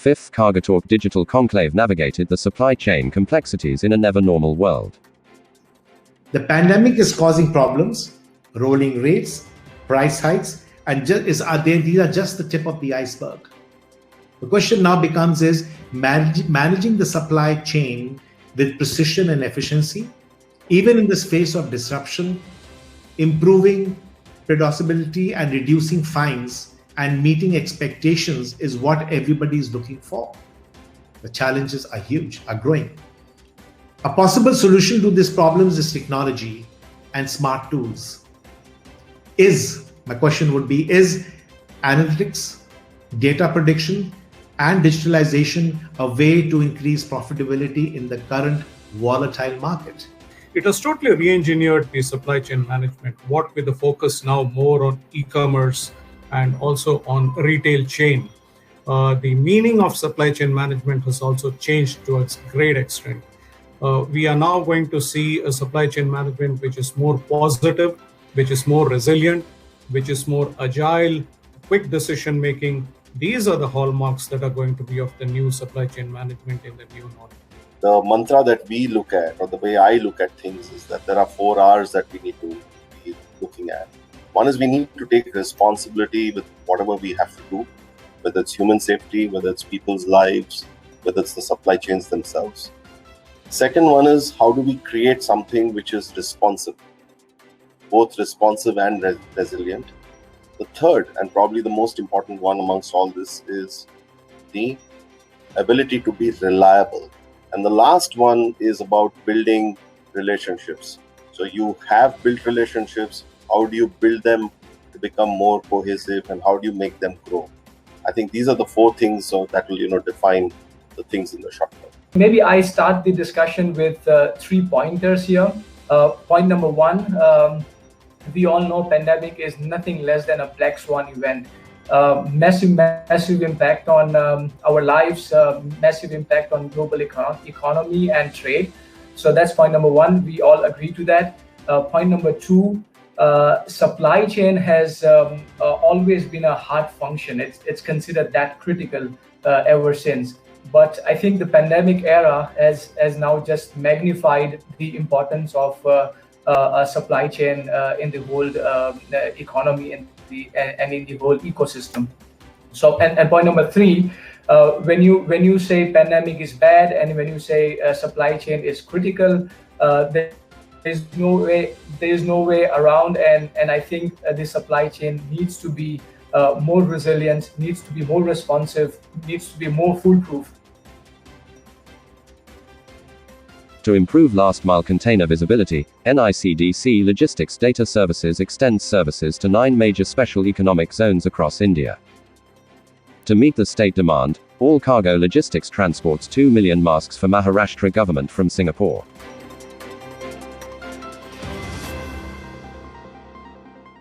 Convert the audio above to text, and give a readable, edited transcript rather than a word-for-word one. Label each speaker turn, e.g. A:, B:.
A: 5th CargoTalk Digital Conclave navigated the supply chain complexities in a never-normal world.
B: The pandemic is causing problems, rolling rates, price hikes, and these are just the tip of the iceberg. The question now becomes managing the supply chain with precision and efficiency, even in the face of disruption, improving predictability and reducing fines and meeting expectations is what everybody is looking for. The challenges are huge, are growing. A possible solution to these problems is technology and smart tools. My question would be, is analytics, data prediction, and digitalization a way to increase profitability in the current volatile market?
C: It has totally re-engineered the supply chain management, what with the focus now more on e-commerce and also on retail chain. The meaning of supply chain management has also changed to a great extent. We are now going to see a supply chain management which is more positive, which is more resilient, which is more agile, quick decision making. These are the hallmarks that are going to be of the new supply chain management in the new normal.
D: The mantra that we look at, or the way I look at things, is that there are 4 R's that we need to be looking at. One is we need to take responsibility with whatever we have to do, whether it's human safety, whether it's people's lives, whether it's the supply chains themselves. Second one is, how do we create something which is responsive, both responsive and resilient. The third, and probably the most important one amongst all this, is the ability to be reliable. And the last one is about building relationships. So you have built relationships. How do you build them to become more cohesive, and how do you make them grow? I think these are the 4 things that will define the things in the short term.
E: Maybe I start the discussion with 3 pointers here. Point number 1, we all know pandemic is nothing less than a black swan event. Massive impact on our lives, massive impact on global economy and trade. So that's point number 1. We all agree to that. Point number 2, supply chain has always been a hard function. It's considered that critical ever since. But I think the pandemic era has now just magnified the importance of a supply chain in the whole economy and in the whole ecosystem. So, and point number 3, when you say pandemic is bad and when you say supply chain is critical, there's no way around, and I think the supply chain needs to be more resilient, needs to be more responsive, needs to be more foolproof.
A: To improve last-mile container visibility, NICDC Logistics Data Services extends services to 9 major special economic zones across India. To meet the state demand, All Cargo Logistics transports 2 million masks for Maharashtra government from Singapore.